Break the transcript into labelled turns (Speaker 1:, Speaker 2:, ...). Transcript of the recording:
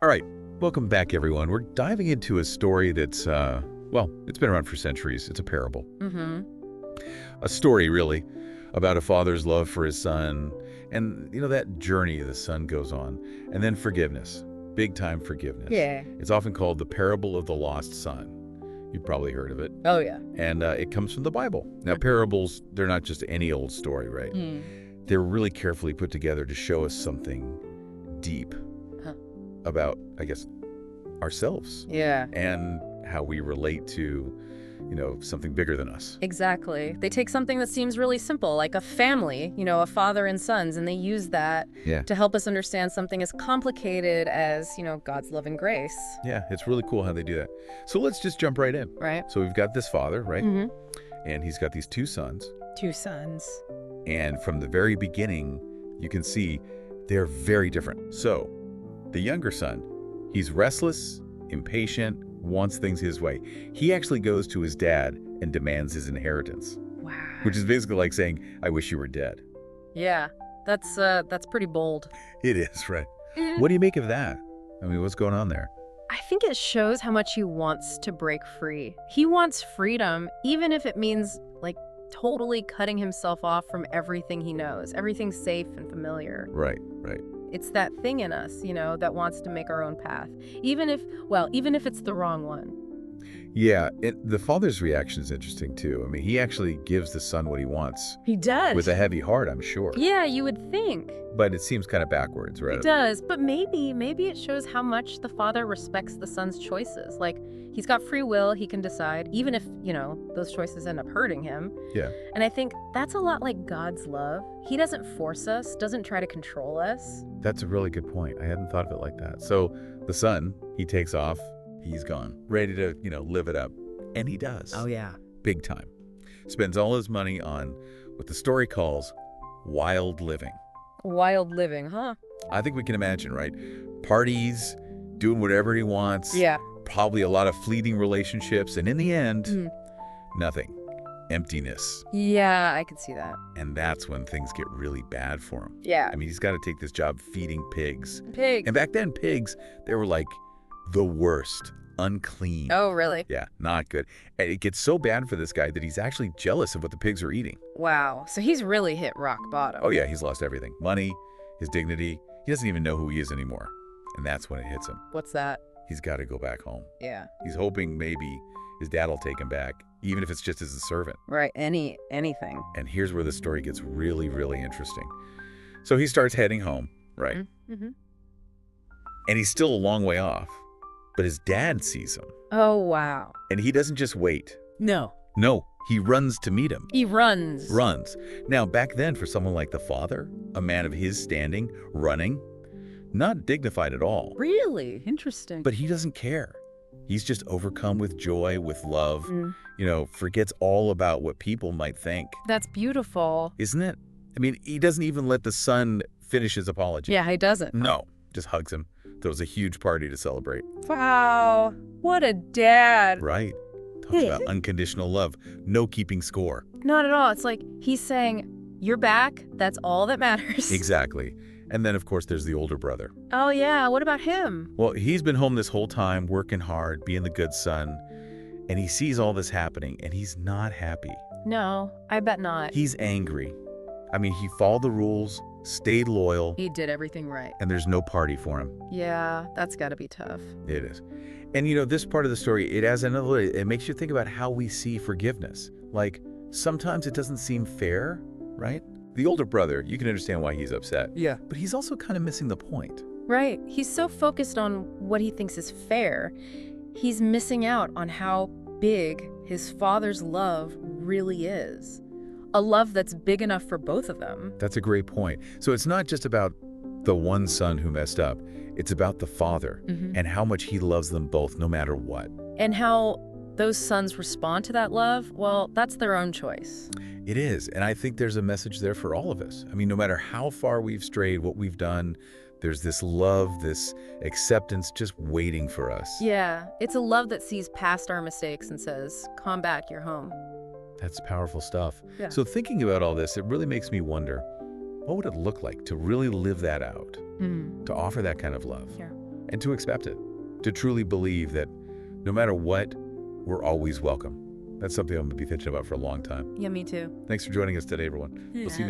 Speaker 1: All right, welcome back, everyone. We're diving into a story that's, it's been around for centuries. It's a parable.
Speaker 2: Mm-hmm.
Speaker 1: A story, really, about a father's love for his son and, that journey the son goes on. And then forgiveness, big-time forgiveness.
Speaker 2: Yeah.
Speaker 1: It's often called the parable of the lost son. You've probably heard of it.
Speaker 2: Oh, yeah.
Speaker 1: And it comes from the Bible. Now, parables, they're not just any old story, right? They're really carefully put together to show us something deep about, I guess, ourselves.
Speaker 2: Yeah.
Speaker 1: And how we relate to, something bigger than us.
Speaker 2: Exactly. They take something that seems really simple, like a family, a father and sons, and they use that to help us understand something as complicated as, God's love and grace.
Speaker 1: Yeah, it's really cool how they do that. So let's just jump right in.
Speaker 2: Right.
Speaker 1: So we've got this father, right?
Speaker 2: Mm-hmm.
Speaker 1: And he's got these two sons.
Speaker 2: Two sons.
Speaker 1: And from the very beginning, you can see they're very different. So the younger son, he's restless, impatient, wants things his way. He actually goes to his dad and demands his inheritance.
Speaker 2: Wow.
Speaker 1: Which is basically like saying, I wish you were dead.
Speaker 2: Yeah, that's pretty bold.
Speaker 1: It is, right? What do you make of that? I mean, what's going on there?
Speaker 2: I think it shows how much he wants to break free. He wants freedom, even if it means, totally cutting himself off from everything he knows, everything safe and familiar.
Speaker 1: Right.
Speaker 2: It's that thing in us, that wants to make our own path, even if it's the wrong one.
Speaker 1: Yeah, the father's reaction is interesting, too. I mean, he actually gives the son what he wants.
Speaker 2: He does.
Speaker 1: With a heavy heart, I'm sure.
Speaker 2: Yeah, you would think.
Speaker 1: But it seems kind of backwards, right?
Speaker 2: It does, but maybe it shows how much the father respects the son's choices. He's got free will, he can decide, even if, those choices end up hurting him.
Speaker 1: Yeah.
Speaker 2: And I think that's a lot like God's love. He doesn't force us, doesn't try to control us.
Speaker 1: That's a really good point. I hadn't thought of it like that. So the son, he takes off, he's gone, ready to, live it up. And he does.
Speaker 2: Oh, yeah.
Speaker 1: Big time. Spends all his money on what the story calls wild living.
Speaker 2: Wild living, huh?
Speaker 1: I think we can imagine, right? Parties, doing whatever he wants.
Speaker 2: Yeah.
Speaker 1: Probably a lot of fleeting relationships. And in the end, nothing. Emptiness.
Speaker 2: Yeah, I could see that.
Speaker 1: And that's when things get really bad for him.
Speaker 2: Yeah.
Speaker 1: I mean, he's got to take this job feeding pigs.
Speaker 2: Pigs.
Speaker 1: And back then, pigs, they were like the worst. Unclean.
Speaker 2: Oh, really?
Speaker 1: Yeah, not good. And it gets so bad for this guy that he's actually jealous of what the pigs are eating.
Speaker 2: Wow. So he's really hit rock bottom.
Speaker 1: Oh, yeah, he's lost everything. Money, his dignity. He doesn't even know who he is anymore. And that's when it hits him.
Speaker 2: What's that?
Speaker 1: He's got to go back home.
Speaker 2: Yeah.
Speaker 1: He's hoping maybe his dad will take him back, even if it's just as a servant.
Speaker 2: Right. Anything.
Speaker 1: And here's where the story gets really, really interesting. So he starts heading home, right?
Speaker 2: Mm-hmm.
Speaker 1: And he's still a long way off. But his dad sees him.
Speaker 2: Oh, wow.
Speaker 1: And he doesn't just wait.
Speaker 2: No,
Speaker 1: he runs to meet him.
Speaker 2: he runs.
Speaker 1: Now, back then, for someone like the father, a man of his standing, running, not dignified at all.
Speaker 2: Really? Interesting.
Speaker 1: But he doesn't care. He's just overcome with joy, with love, forgets all about what people might think.
Speaker 2: That's beautiful.
Speaker 1: Isn't it? I mean, he doesn't even let the son finish his apology.
Speaker 2: Yeah, he doesn't.
Speaker 1: No, just hugs him. Throws a huge party to celebrate.
Speaker 2: Wow. What a dad.
Speaker 1: Right. Talks about unconditional love. No keeping score.
Speaker 2: Not at all. It's like he's saying, you're back. That's all that matters.
Speaker 1: Exactly. And then, of course, there's the older brother.
Speaker 2: Oh, yeah. What about him?
Speaker 1: Well, he's been home this whole time, working hard, being the good son. And he sees all this happening, and he's not happy.
Speaker 2: No, I bet not.
Speaker 1: He's angry. I mean, he followed the rules, stayed loyal.
Speaker 2: He did everything right.
Speaker 1: And there's no party for him.
Speaker 2: Yeah, that's got to be tough.
Speaker 1: It is. And, this part of the story, it makes you think about how we see forgiveness. Like, sometimes it doesn't seem fair, right? The older brother, you can understand why he's upset.
Speaker 2: Yeah.
Speaker 1: But he's also kind of missing the point.
Speaker 2: Right. He's so focused on what he thinks is fair, he's missing out on how big his father's love really is. A love that's big enough for both of them.
Speaker 1: That's a great point. So it's not just about the one son who messed up. It's about the father and how much he loves them both, no matter what.
Speaker 2: And how those sons respond to that love, well, that's their own choice.
Speaker 1: It is. And I think there's a message there for all of us. I mean, no matter how far we've strayed, what we've done, there's this love, this acceptance just waiting for us.
Speaker 2: Yeah, it's a love that sees past our mistakes and says, come back, you're home.
Speaker 1: That's powerful stuff.
Speaker 2: Yeah.
Speaker 1: So thinking about all this, it really makes me wonder, what would it look like to really live that out, to offer that kind of love?
Speaker 2: Yeah.
Speaker 1: and to accept it, to truly believe that no matter what, we're always welcome. That's something I'm going to be thinking about for a long time.
Speaker 2: Yeah, me too.
Speaker 1: Thanks for joining us today, everyone. We'll see you